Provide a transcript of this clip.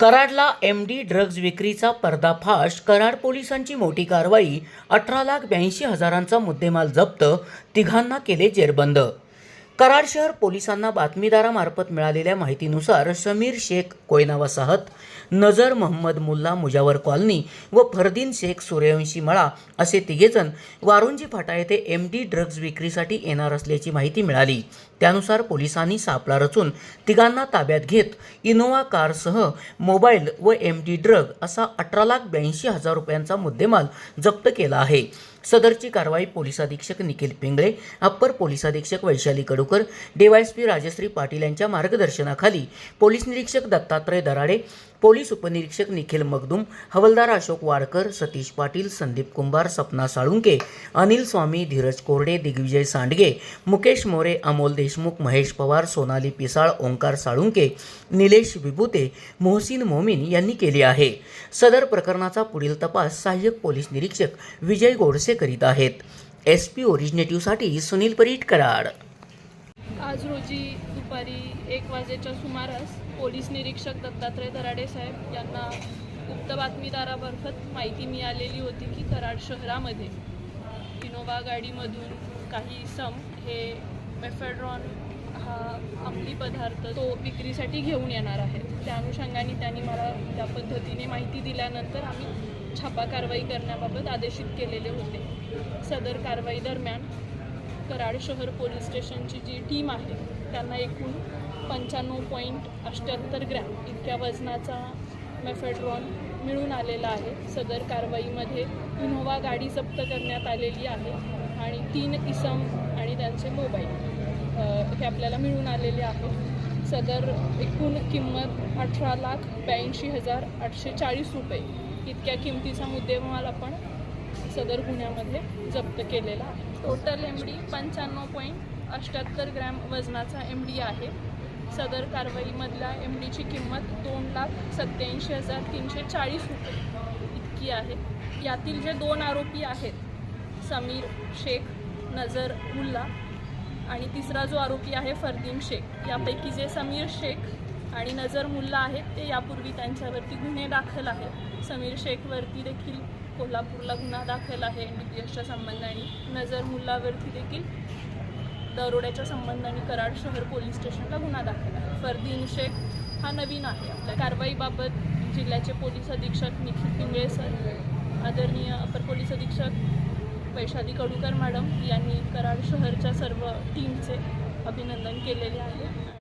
कराडला MD drugs विक्रीचा पर्दाफाश. कराड पोलिसांची मोठी कारवाई. 18,82,000चा मुद्देमाल जप्त. तिघांना केले जेरबंद. कराड शहर पोलिसांना बातमीदारामार्फत मिळालेल्या माहितीनुसार समीर शेख कोयना वसाहत, नजर मोहम्मद मुल्ला मुजावर कॉलनी व फरदीन शेख सूर्यवंशी मळा असे तिघेजण वारुंजी फाटा येथे एमडी ड्रग्ज विक्रीसाठी येणार असल्याची माहिती मिळाली. त्यानुसार पोलिसांनी सापळा रचून तिघांना ताब्यात घेत इनोवा कारसह मोबाईल व एमडी ड्रग असा 18,82,000 रुपयांचा मुद्देमाल जप्त केला आहे. सदरची कारवाई पोलीस अधीक्षक निखिल पिंगळे, अप्पर पोलीस अधीक्षक वैशाली कडूकर, डीवायएसपी राजश्री पाटील यांच्या मार्गदर्शनाखाली पोलीस निरीक्षक दत्तात्रय दराडे, पोलीस उपनिरीक्षक निखिल मगदूम, हवालदार अशोक वाडकर, सतीश पाटील, संदीप कुंभार, सपना साळुंके, अनिल स्वामी, धीरज कोरडे, दिग्विजय सांडगे, मुकेश मोरे, अमोल देशमुख, महेश पवार, सोनाली पिसाळ, ओंकार साळुंके, निलेश विभूते, मोहसिन मोमीन यांनी केली आहे. सदर प्रकरणाचा पुढील तपास सहाय्यक पोलीस निरीक्षक विजय गोडसे करीत आहेत. SP ओरिजिनेटिव्हसाठी सुनील परीट, कराड. आज रोजी दुपारी 1 वाजेच्या सुमारास पोलीस निरीक्षक दत्तात्रय दराडे साहेब यांना गुप्त बातमीदारामार्फत माहिती मिळालेली होती की कराड शहरामध्ये इनोवा गाडीमधून काही इसम हे मेफेड्रॉन हा अंमली पदार्थ तो विक्रीसाठी घेऊन येणार आहे. त्या अनुषंगाने त्यांनी मला त्या पद्धतीने माहिती दिल्यानंतर आम्ही छापा कारवाई करण्याबाबत आदेशित केलेले होते. सदर कारवाई दरम्यान कराड शहर पोलीस स्टेशनची जी टीम आहे त्यांना एकूण 95.78 ग्रॅम इतक्या वजनाचा मेफेड्रॉन मिळून आलेला आहे. सदर कारवाईमध्ये इनोवा गाडी जप्त करण्यात आलेली आहे आणि 3 इसम आणि त्यांचे मोबाईल हे आपल्याला मिळून आलेले आहे. सदर एकूण किंमत 18,82,840 रुपये इतक्या किमतीचा मुद्देमाल आपण सदर गुन्ह्यामध्ये जप्त केलेला आहे. टोटल एमडी 95.78 ग्रॅम वजनाचा एमडी आहे. सदर कारवाईमधल्या एमडीची किंमत 2,87,340 रुपये इतकी आहे. यातील जे 2 आरोपी आहेत, समीर शेख, नजर मुल्ला आणि तिसरा जो आरोपी आहे फरदीन शेख, यापैकी जे समीर शेख आणि नजर मुल्ला आहेत ते यापूर्वी त्यांच्यावरती गुन्हे दाखल आहेत. समीर शेखवरती देखील कोल्हापूरला गुन्हा दाखल आहे NDPSच्या संबंधाने. नजर मुल्लावरती देखील दरोड्याच्या संबंधाने कराड शहर पोलीस स्टेशनला गुन्हा दाखल आहे. फरदीन शेख हा नवीन आहे. आपल्या कारवाईबाबत जिल्ह्याचे पोलीस अधीक्षक निखिल पिंगळे सर, आदरणीय अपर पोलीस अधीक्षक वैशाली कडूकर मॅडम यांनी कराड शहरच्या सर्व टीमचे अभिनंदन केलेले आहे.